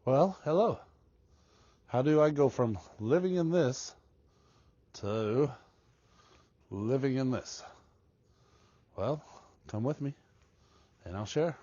Well, hello. How do I go from living in this to living in this? Well, come with me and I'll share.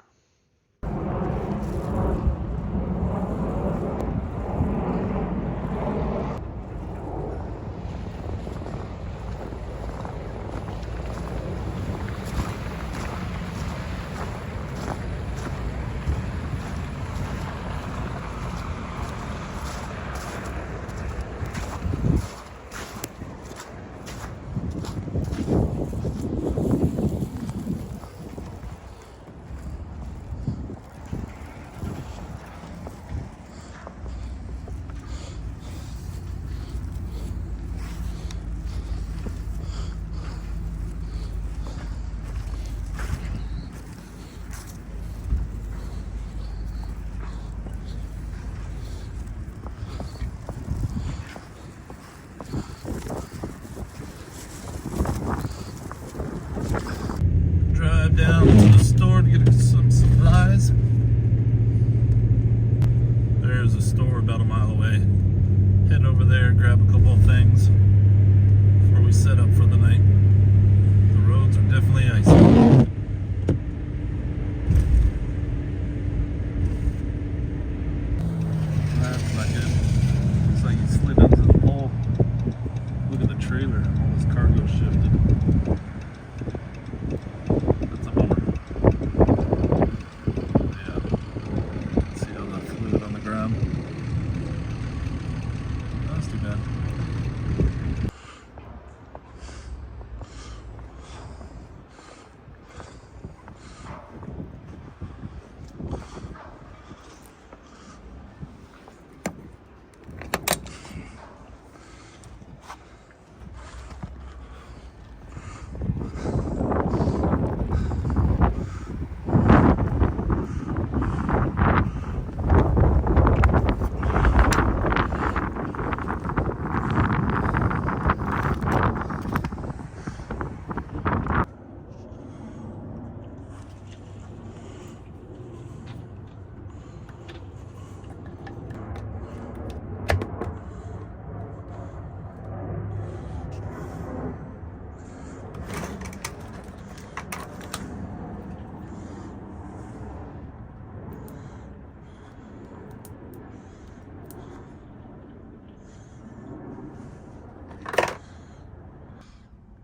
Drive down to the store to get some supplies. There's a store about a mile away. Head over there, grab a couple of things before we set up for the night. The roads are definitely icy. That's not good. Looks like he slid into the pole. Look at the trailer. All his cargo shifted. That's a bummer. Yeah. See all that fluid on the ground? That's too bad.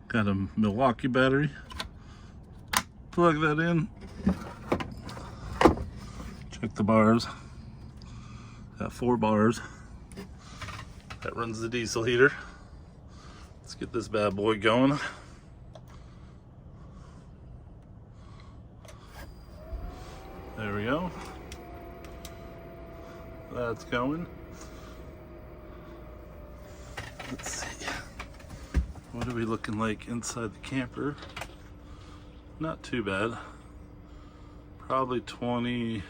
Got a Milwaukee battery. Plug that in. Check the bars. Got 4 bars. That runs the diesel heater. Let's get this bad boy going. There we go. That's going. Let's see. What are we looking like inside the camper? Not too bad. Probably 20.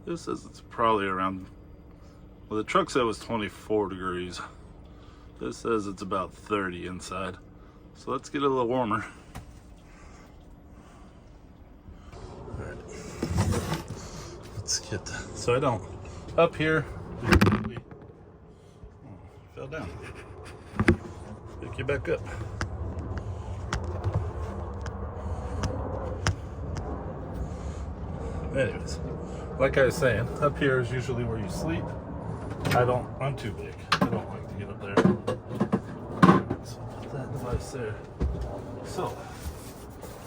This says it's probably around. Well, the truck said it was 24 degrees. This says it's about 30 inside. So let's get it a little warmer. All right. Let's get. So I don't. Up here. Fell down. Pick you back up. Anyways, like I was saying, up here is usually where you sleep. I'm too big. I don't like to get up there. So put that device there. So,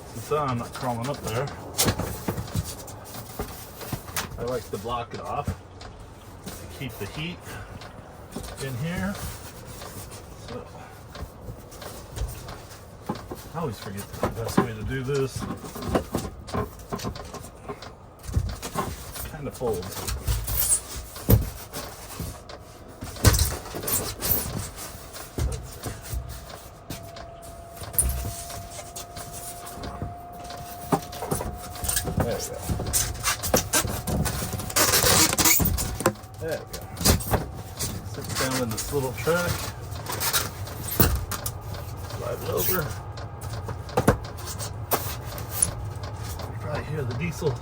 since I'm not crawling up there, I like to block it off to keep the heat in here. So I always forget the best way to do this. Kind of folds. There we go. There we go. Sit down in this little truck. Slide it over. You probably hear the diesel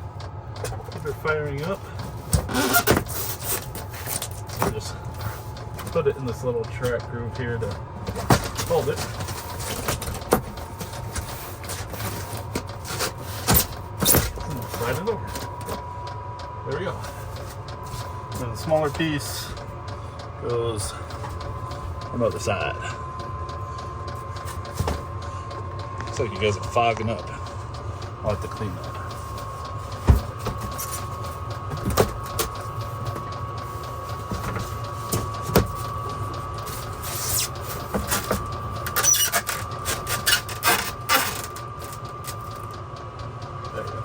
They're firing up. So just put it in this little track groove here to hold it. Slide it over. There we go. And the smaller piece goes on the other side. Looks like you guys are fogging up. I'll have to clean that. There we go.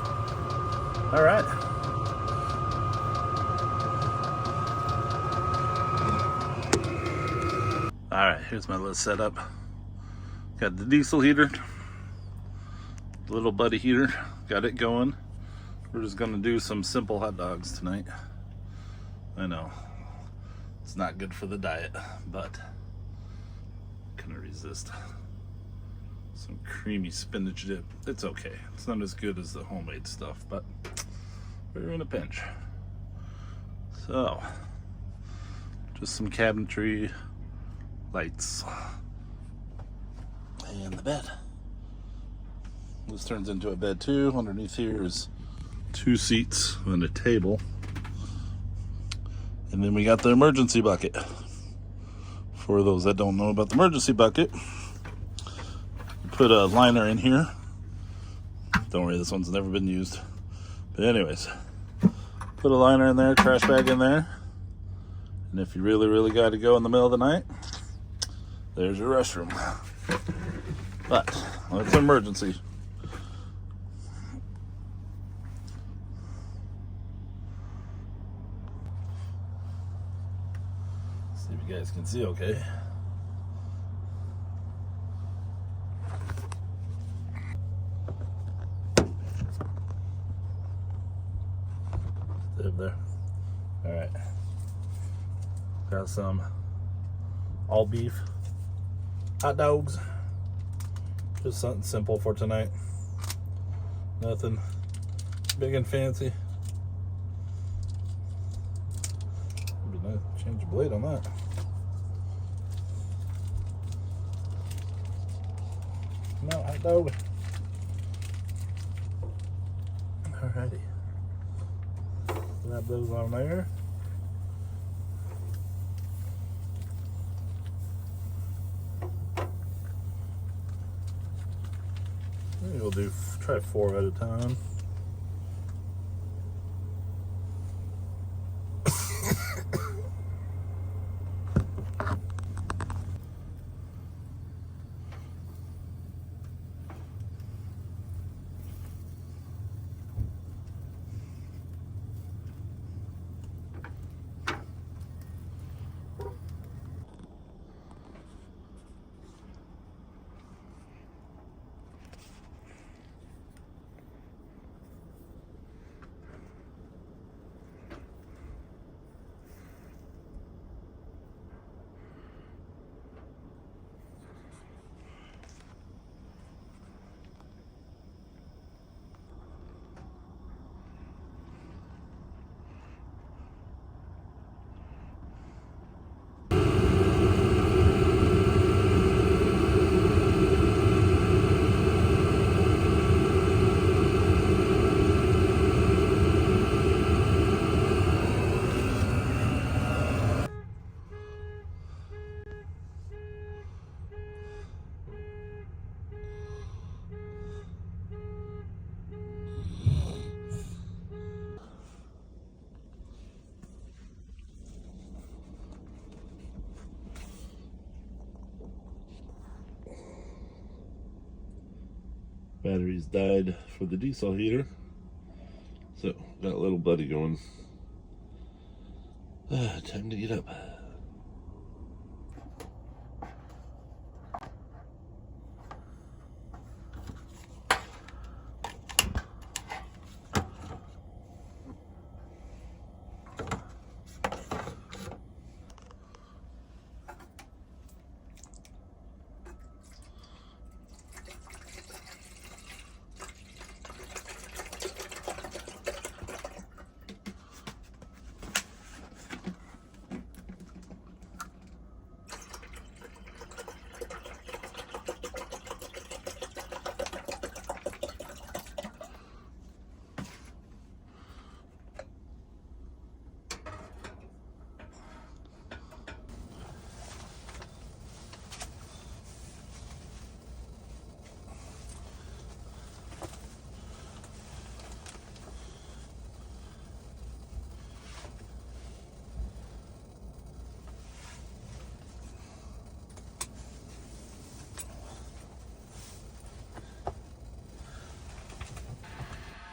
All right. All right, here's my little setup. Got the diesel heater, little buddy heater, got it going. We're just gonna do some simple hot dogs tonight. I know, it's not good for the diet, but couldn't resist. Some creamy spinach dip. It's okay. It's not as good as the homemade stuff, but we're in a pinch. So, just some cabinetry, lights, and the bed. This turns into a bed too. Underneath here is 2 seats and a table. And then we got the emergency bucket. For those that don't know about the emergency bucket, put a liner in here. Don't worry, this one's never been used. But anyways, put a liner in there, trash bag in there. And if you really got to go in the middle of the night, there's your restroom. But it's an emergency. See if you guys can see okay. Stay up there. All right. Got some all beef hot dogs. Just something simple for tonight. Nothing big and fancy. Would be nice to change the blade on that. No, hot dog. Alrighty. Grab those on there. Maybe we'll try 4 at a time. Batteries died for the diesel heater, so got a little buddy going. Time to get up.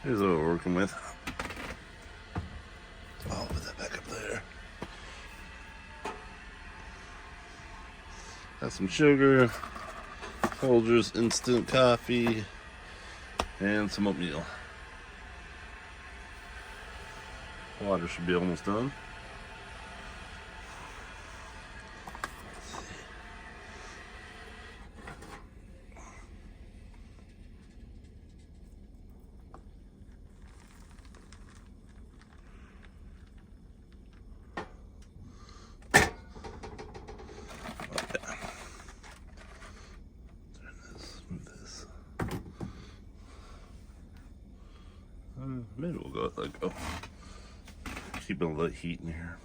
Here's what we're working with. I'll put that back up there. Got some sugar, Folgers instant coffee, and some oatmeal. Water should be almost done. Maybe we'll go like go. Keep a little heat in here.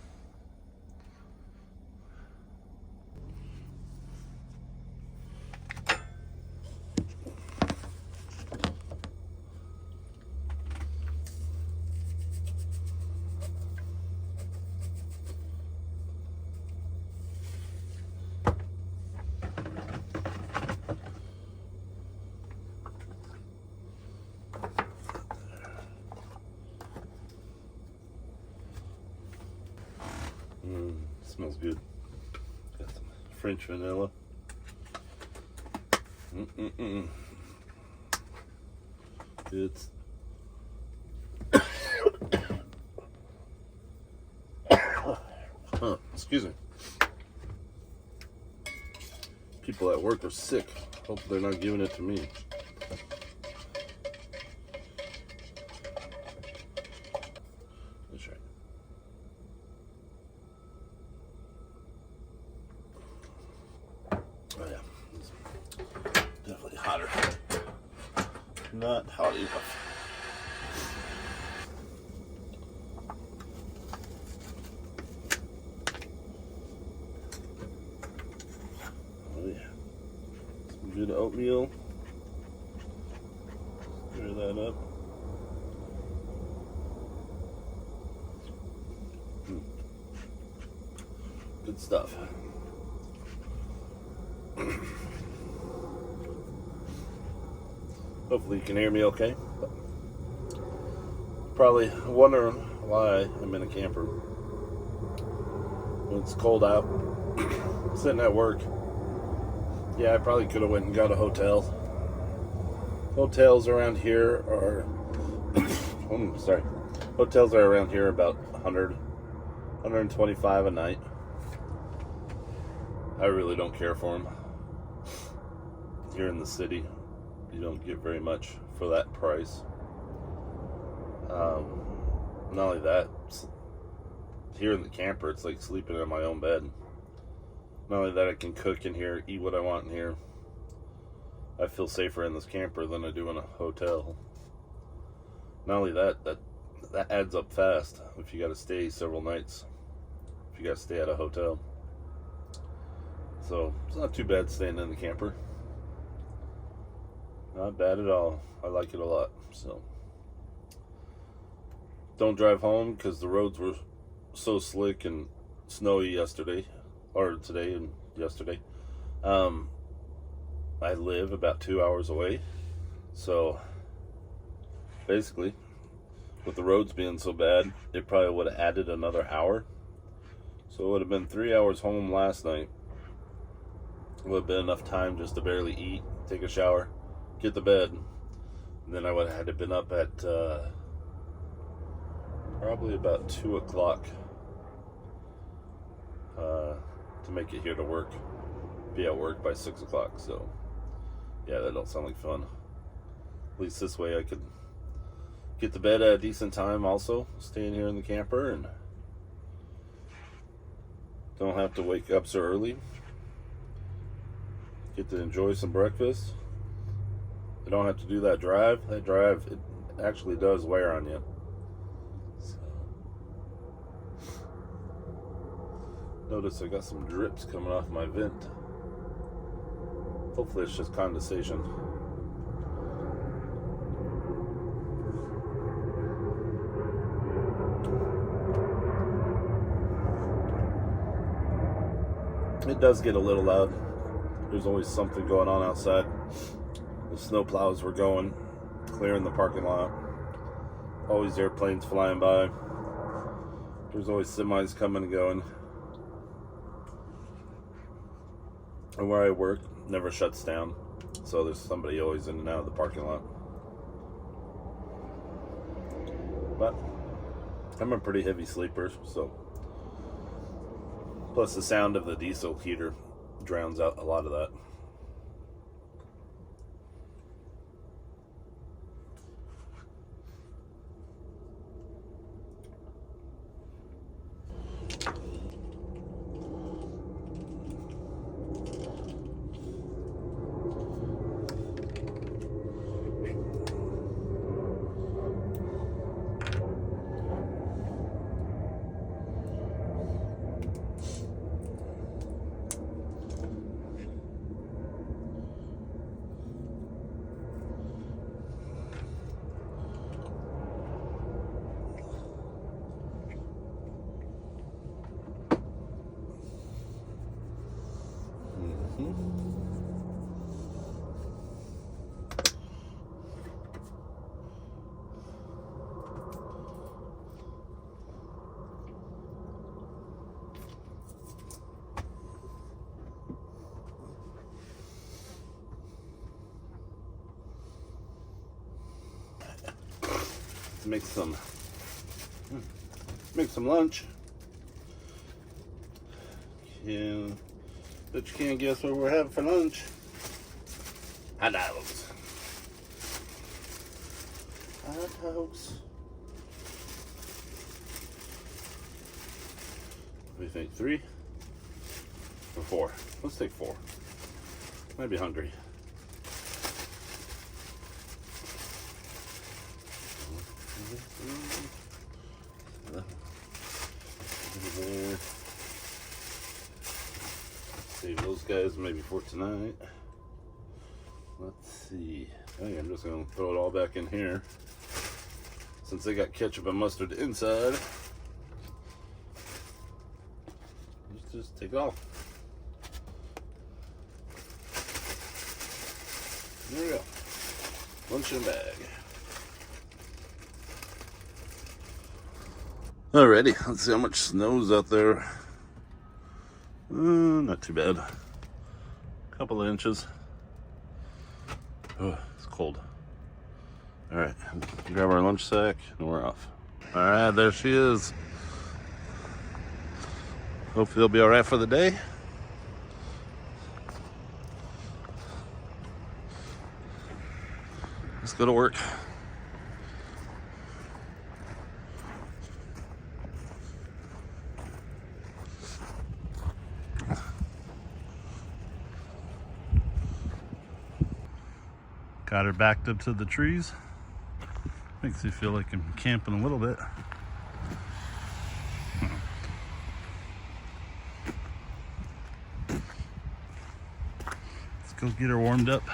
Smells good. Got some French vanilla. It's excuse me. People at work are sick. Hope they're not giving it to me. That's right. Oh yeah, it's definitely hotter. Not hot enough. Oh yeah, some good oatmeal. Stir that up. Good stuff. Hopefully you can hear me okay. But probably wondering why I'm in a camper when it's cold out, sitting at work. Yeah, I probably could have went and got a hotel. Hotels around here are hotels are around here about 125 a night. I really don't care for them. Here in the city, you don't get very much for that price. Not only that, here in the camper, it's like sleeping in my own bed. Not only that, I can cook in here, eat what I want in here. I feel safer in this camper than I do in a hotel. Not only that, that adds up fast if you got to stay several nights. If you got to stay at a hotel. So it's not too bad staying in the camper. Not bad at all. I like it a lot. So don't drive home because the roads were so slick and snowy yesterday, or today and yesterday. I live about 2 hours away, so basically with the roads being so bad, it probably would have added another hour. So it would have been 3 hours home last night. It would have been enough time just to barely eat, take a shower, get to bed, and then I would have had to been up at probably about 2 o'clock to make it here to work, be at work by 6 o'clock. So yeah, that don't sound like fun. At least this way I could get to bed at a decent time also, staying here in the camper, and don't have to wake up so early. Get to enjoy some breakfast. I don't have to do that drive. That drive, it actually does wear on you. So, notice I got some drips coming off my vent. Hopefully it's just condensation. It does get a little loud. There's always something going on outside. The snow plows were going, clearing the parking lot. Always airplanes flying by. There's always semis coming and going. And where I work never shuts down, so there's somebody always in and out of the parking lot. But I'm a pretty heavy sleeper, so plus the sound of the diesel heater drowns out a lot of that. Let's make some lunch. Yeah, but you can't guess what we're having for lunch. Hot dogs. Hot dogs. What do you think? 3 or 4? Let's take 4. Might be hungry. There. Save those guys maybe for tonight. Let's see. I think I'm just gonna throw it all back in here since they got ketchup and mustard inside. Let's just take it off. There we go. Lunch in a bag. Alrighty, let's see how much snow's out there. Not too bad. Couple of inches. Oh, it's cold. Alright, grab our lunch sack and we're off. Alright, there she is. Hopefully they'll be alright for the day. Let's go to work. Got her backed up to the trees. Makes me feel like I'm camping a little bit. Let's go get her warmed up.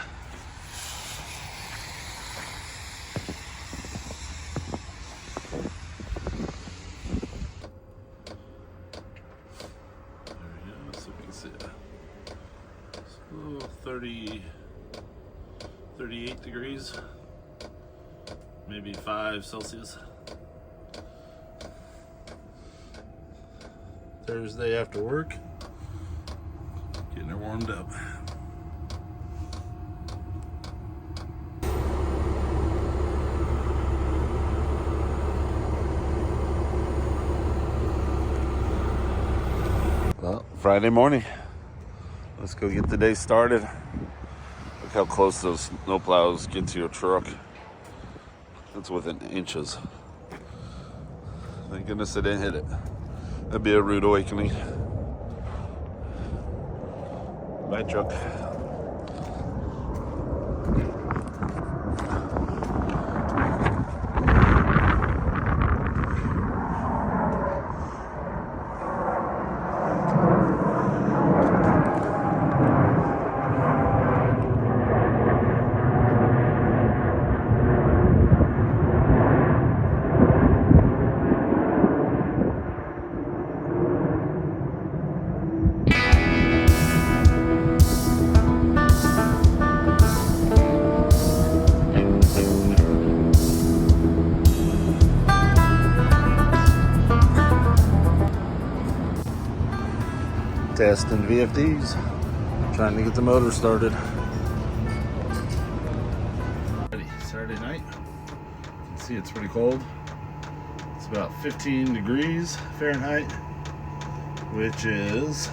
There we go, so we can see it. So 38 degrees, maybe 5 Celsius. Thursday after work, getting her warmed up. Well, Friday morning. Let's go get the day started. Look how close those snowplows get to your truck. That's within inches. Thank goodness they didn't hit it. That'd be a rude awakening. Bye, truck. Testing VFDs. Trying to get the motor started. Saturday night. You can see it's pretty cold. It's about 15 degrees Fahrenheit, which is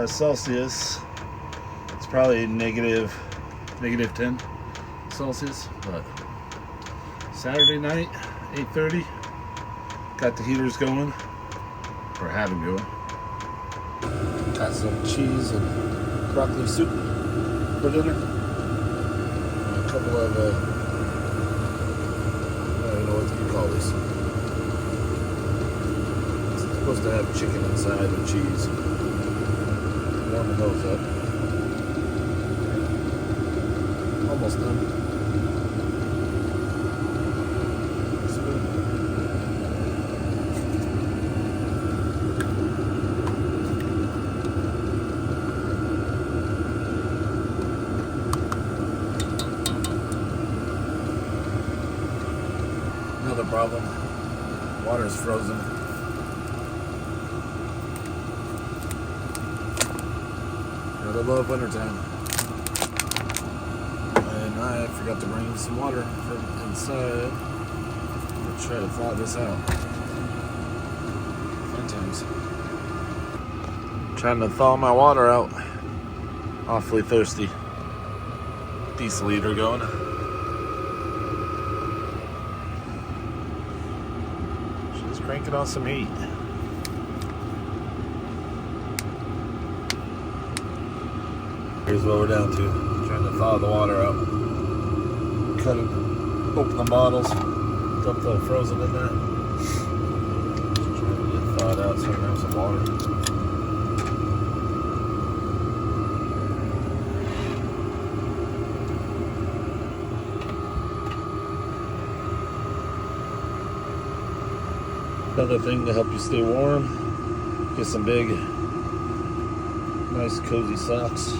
Celsius. It's probably negative 10 Celsius, but Saturday night, 8:30. Got the heaters going, or have them going. Got some cheese and broccoli soup for dinner. And a couple of, I don't know what you call this. It's supposed to have chicken inside and cheese. Warming those up. Almost done. It's good. Another problem, water's frozen. Gotta love wintertime. And I forgot to bring some water from inside. I'll try to thaw this out. Fun times. Trying to thaw my water out. Awfully thirsty. Diesel heater going. Cranking on some heat. Here's what we're down to. Trying to thaw the water out. Cut it, open the bottles, dump the frozen in there. Trying to get thawed out so I can have some water. Another thing to help you stay warm, get some big, nice cozy socks.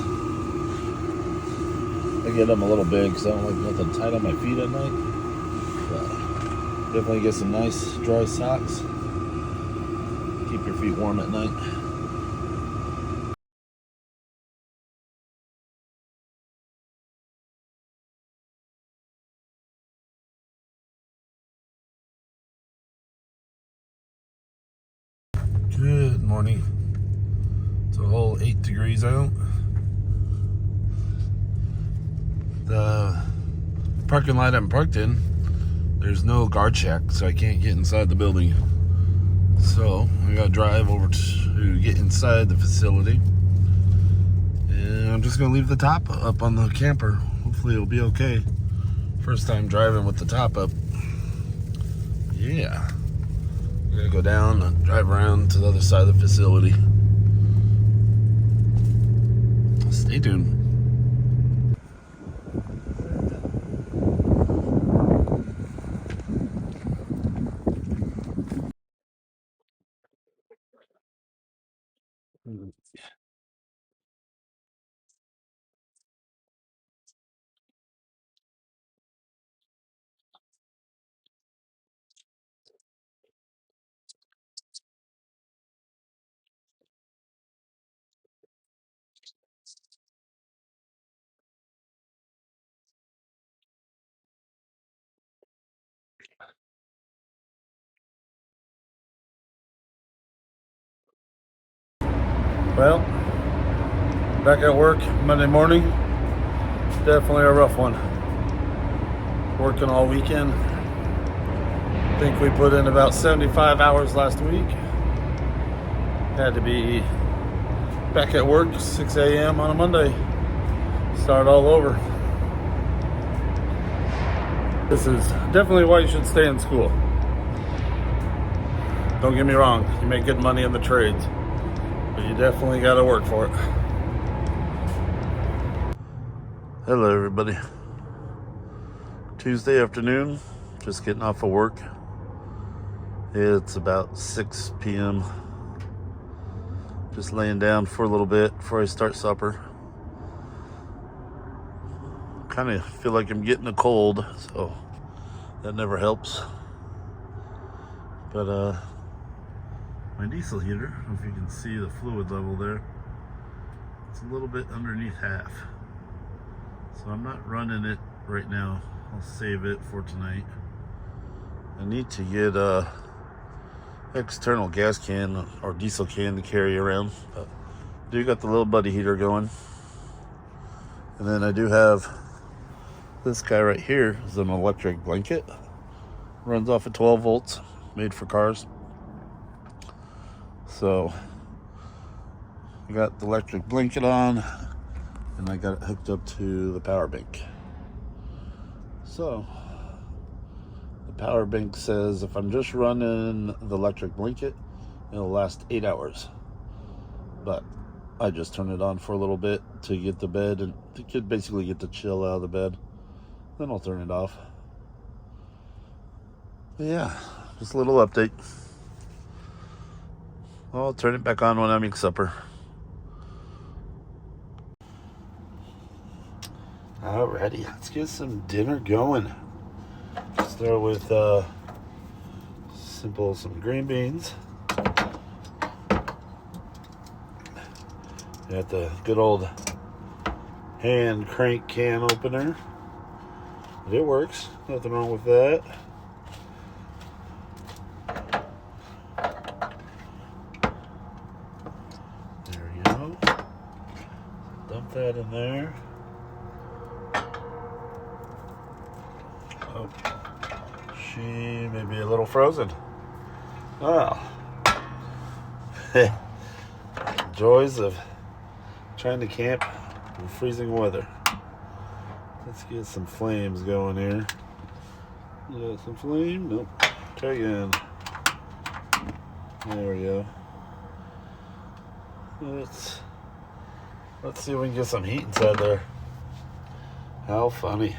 I get them a little big because I don't like nothing tight on my feet at night. But definitely get some nice dry socks. Keep your feet warm at night. Good morning. It's a whole 8 degrees out. The parking lot I'm parked in, there's no guard check, so I can't get inside the building. So I gotta drive over to get inside the facility. And I'm just gonna leave the top up on the camper. Hopefully it'll be okay. First time driving with the top up. Yeah. I'm gonna go down and drive around to the other side of the facility. Stay tuned. Well, back at work Monday morning. Definitely a rough one. Working all weekend. I think we put in about 75 hours last week. Had to be back at work 6 a.m. on a Monday. Start all over. This is definitely why you should stay in school. Don't get me wrong, you make good money in the trades, but you definitely got to work for it. Hello everybody. Tuesday afternoon, just getting off of work. It's about 6 p.m. Just laying down for a little bit before I start supper. Kind of feel like I'm getting a cold, so that never helps. But my diesel heater. I don't know if you can see the fluid level there. It's a little bit underneath half. So I'm not running it right now. I'll save it for tonight. I need to get a external gas can or diesel can to carry around. But I do got the little buddy heater going. And then I do have this guy right here is an electric blanket. Runs off of 12 volts, made for cars. So I got the electric blanket on and I got it hooked up to the power bank. So the power bank says if I'm just running the electric blanket, it'll last 8 hours. But I just turn it on for a little bit to get the bed and the kid basically get the chill out of the bed. Then I'll turn it off. But yeah, just a little update. I'll turn it back on when I make supper. Alrighty, let's get some dinner going. Start with some green beans. Got the good old hand crank can opener. It works, nothing wrong with that. There we go. Dump that in there. Oh, she may be a little frozen. Oh. Joys of trying to camp in freezing weather. Let's get some flames going here. You got some flame? Nope. Try again. There we go. Let's see if we can get some heat inside there. How funny.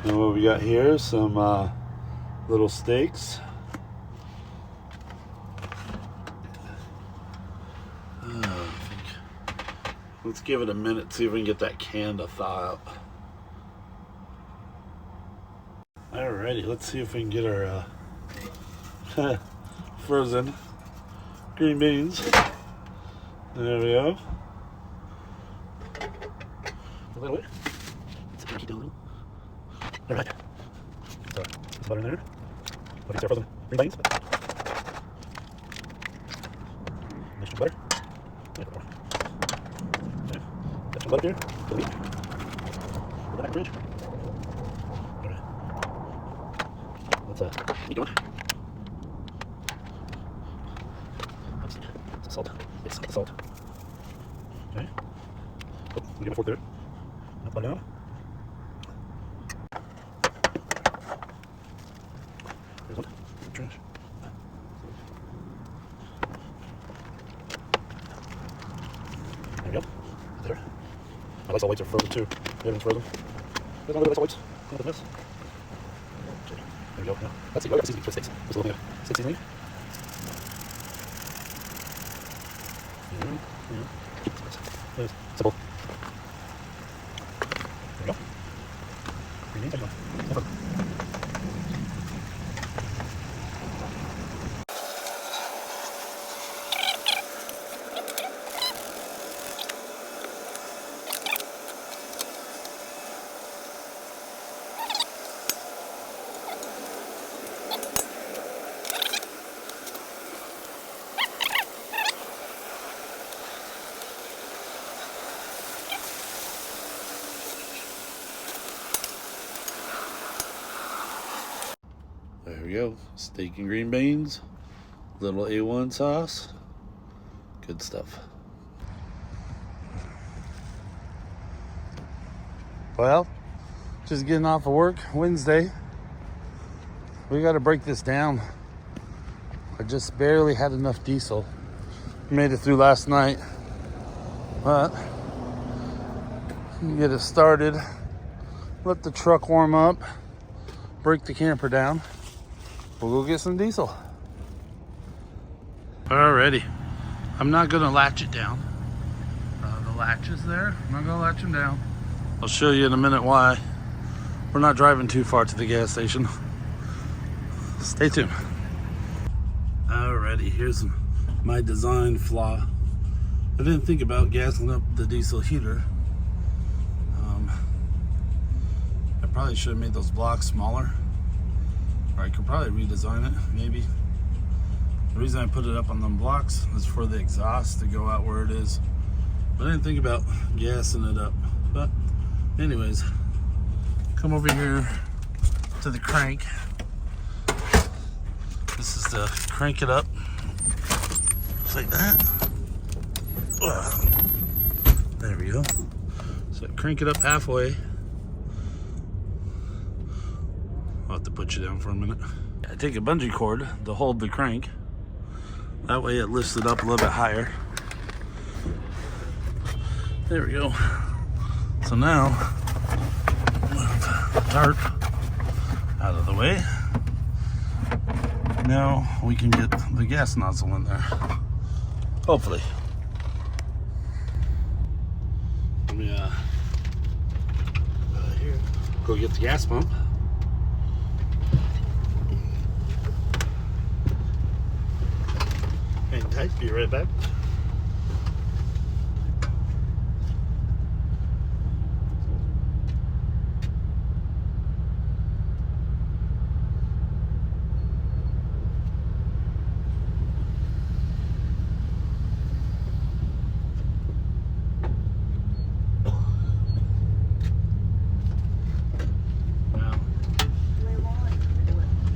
And what we got here, some little steaks. Let's give it a minute, see if we can get that can to thaw out. Alrighty, let's see if we can get our frozen green beans. There we go. A little bit. Let's keep doing a little. Alright. So, there's butter in there. What are frozen green beans? Mixture butter. Okay. Got some butter here. Put it in the fridge. Alright. Let's keep going. It's salt. It's salt. Okay. Oh, we get a fork there. Not butter now. There's one. Trash. There we go. There. My Lysol wipes are frozen too. Everything's frozen. There's no Lysol wipes. Look at this. There we go. Yeah. Let's see. Oh, I got seasoning for steaks. Just looking at steak seasoning. There's simple. There we go. Green beans. Open. There we go. Steak and green beans. Little A1 sauce. Good stuff. Well, just getting off of work Wednesday. We got to break this down. I just barely had enough diesel. Made it through last night. But get it started. Let the truck warm up. Break the camper down. We'll go get some diesel. Alrighty. I'm not gonna latch it down. The latch is there. I'm not gonna latch them down. I'll show you in a minute why. We're not driving too far to the gas station. Stay tuned. Alrighty, here's some my design flaw. I didn't think about gassing up the diesel heater. I probably should have made those blocks smaller, or I could probably redesign it, maybe. The reason I put it up on them blocks is for the exhaust to go out where it is. But I didn't think about gassing it up. But anyways, come over here to the crank. This is to crank it up, just like that. There we go. So crank it up halfway. I'll have to put you down for a minute. I take a bungee cord to hold the crank. That way it lifts it up a little bit higher. There we go. So now, move the tarp out of the way. Now we can get the gas nozzle in there. Hopefully. Let me here, go get the gas pump. Hang tight, be right back.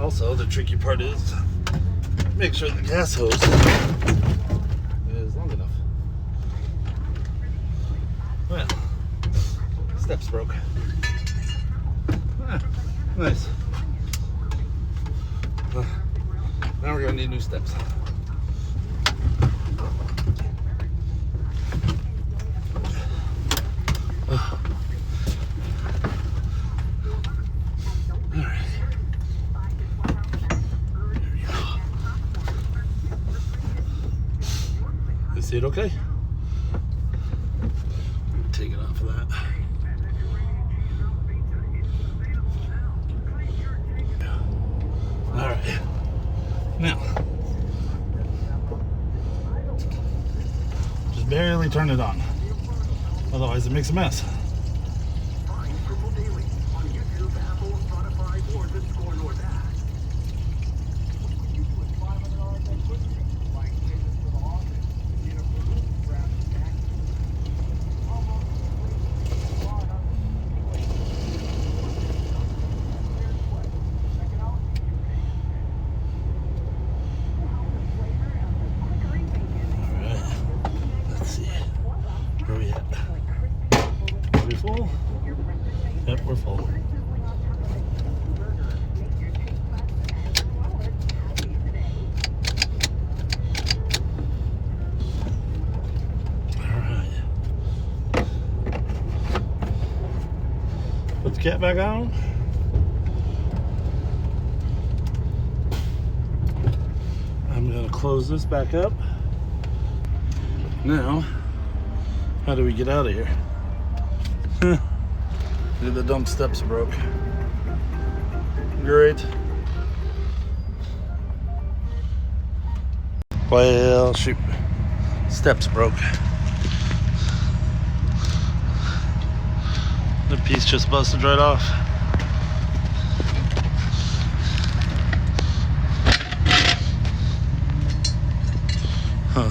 Also, the tricky part is make sure the gas hose is long enough. Well, steps broke. Ah, nice. Now we're gonna need new steps. See it okay? Take it off of that. All right. Now, just barely turn it on. Otherwise it makes a mess. Full? Yep, we're full. Alright. Put the cap back on. I'm going to close this back up. Now, how do we get out of here? The dump steps broke. Great. Well, shoot. Steps broke. The piece just busted right off. Huh.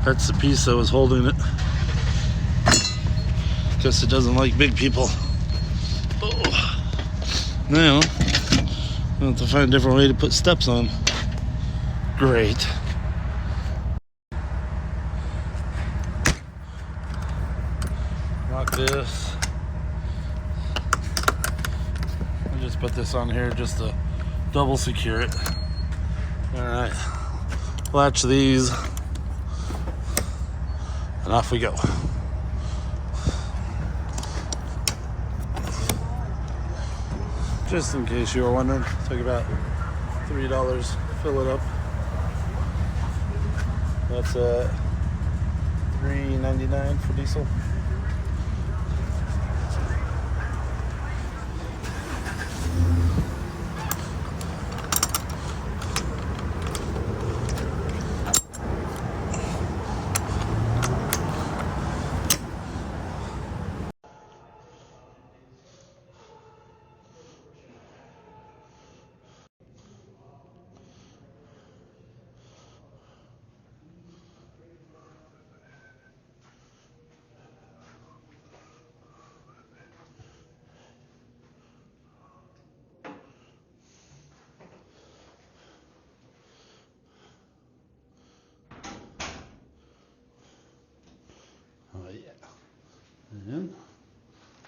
That's the piece that was holding it. Guess it doesn't like big people. Oh. Now, I'll have to find a different way to put steps on. Great. Lock this. I'll just put this on here just to double secure it. Alright. Latch these. And off we go. Just in case you were wondering, took about $3 to fill it up. That's $3.99 for diesel.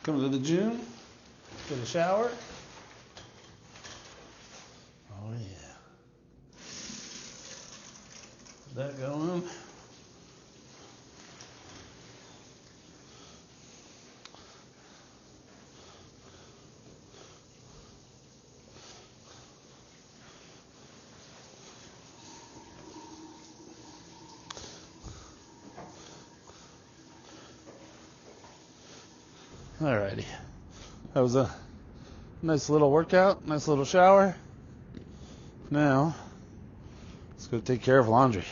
Come to the gym, get a shower. Oh yeah. That going. Alrighty. That was a nice little workout, nice little shower. Now, let's go take care of laundry.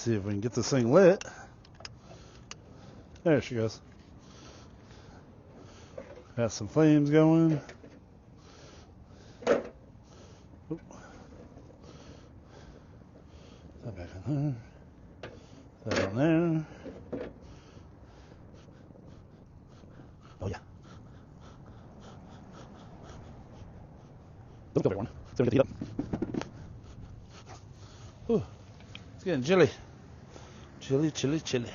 See if we can get this thing lit. There she goes. Got some flames going. Oop. That back on there. That on there. Oh yeah. Don't go everyone. It's gonna get the heat up. Ooh, it's getting chilly. Chilly, chilly, chilly.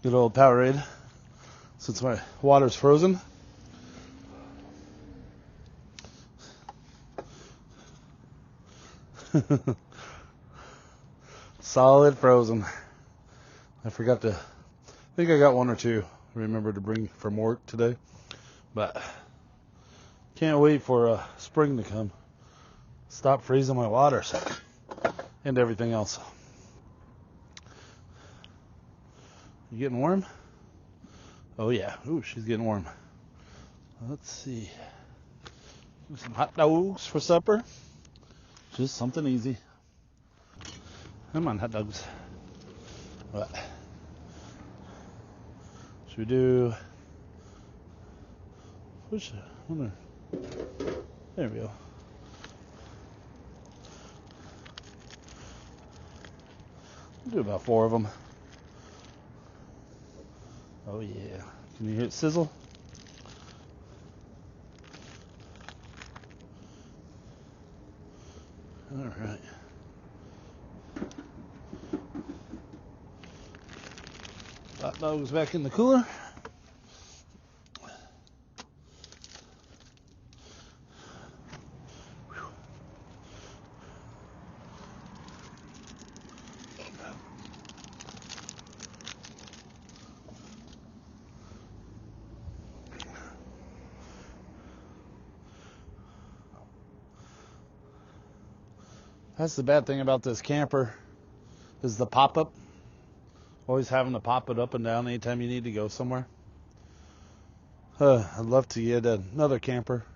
Good old Powerade. Since my water's frozen. Solid frozen. I forgot to, I think I got one or two. Remember to bring from work today, but can't Can't wait for spring to come. Stop freezing my waters and everything else. You getting warm? Oh yeah. Ooh, she's getting warm. Let's see. Do some hot dogs for supper. Just something easy. Come on, hot dogs. What? Should we do? Push it. There we go. We'll do about 4 of them. Oh yeah. Can you hear it sizzle? All right. Hot dogs back in the cooler. That's the bad thing about this camper is the pop-up. Always having to pop it up and down anytime you need to go somewhere. I'd love to get another camper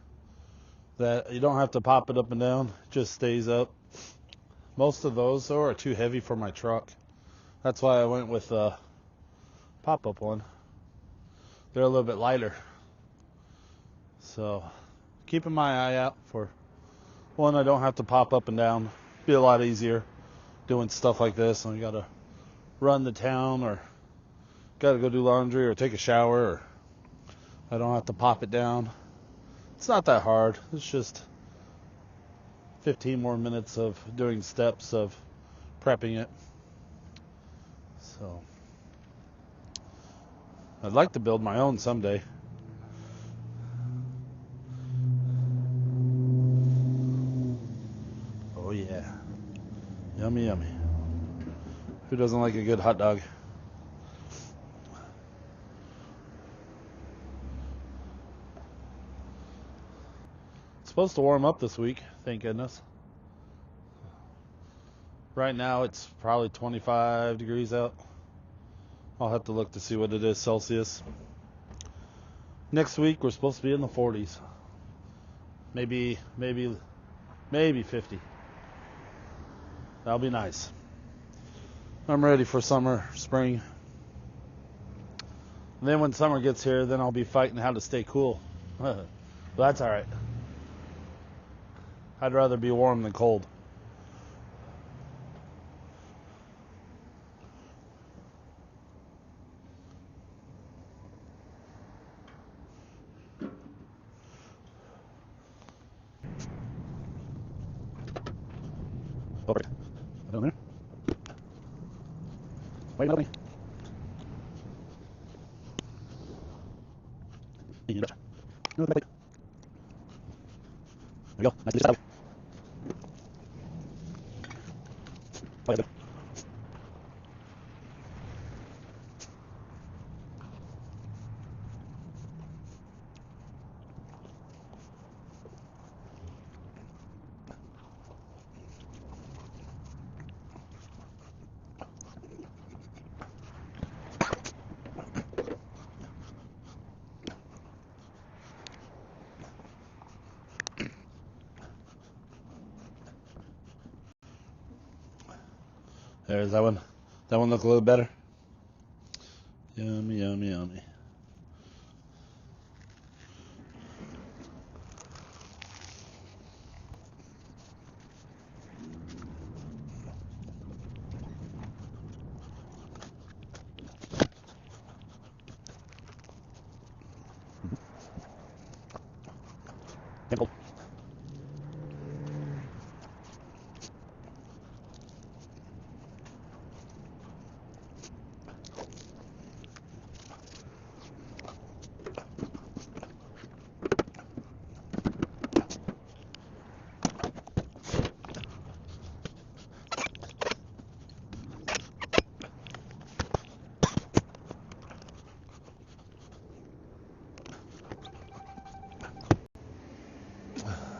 that you don't have to pop it up and down. It just stays up. Most of those, though, are too heavy for my truck. That's why I went with a pop-up one. They're a little bit lighter. So, keeping my eye out for one I don't have to pop up and down. Be a lot easier doing stuff like this when you gotta run to town or gotta go do laundry or take a shower, or I don't have to pop it down. It's not that hard. It's just 15 more minutes of doing steps of prepping it. So I'd like to build my own someday. Oh yeah. Yummy, yummy. Who doesn't like a good hot dog? It's supposed to warm up this week, thank goodness. Right now it's probably 25 degrees out. I'll have to look to see what it is Celsius. Next week we're supposed to be in the 40s. Maybe 50. That'll be nice. I'm ready for summer, spring. And then when summer gets here, then I'll be fighting how to stay cool. But that's all right. I'd rather be warm than cold. Over. Down there. Wait, nobody. There we go. Nice to start. There's that one. That one look a little better. Yummy, yummy, yummy. Simple.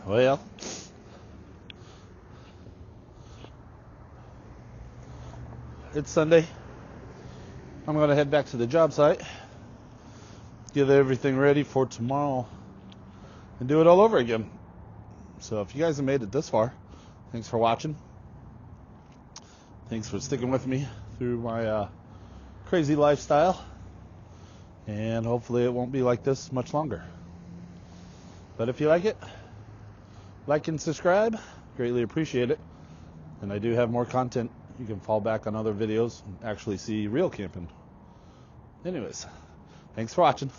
Well, it's Sunday. I'm going to head back to the job site, get everything ready for tomorrow, and do it all over again. So if you guys have made it this far, thanks for watching. Thanks for sticking with me through my crazy lifestyle. And hopefully it won't be like this much longer. But if you like it, like and subscribe. Greatly appreciate it. And I do have more content. You can fall back on other videos and actually see real camping. Anyways, thanks for watching.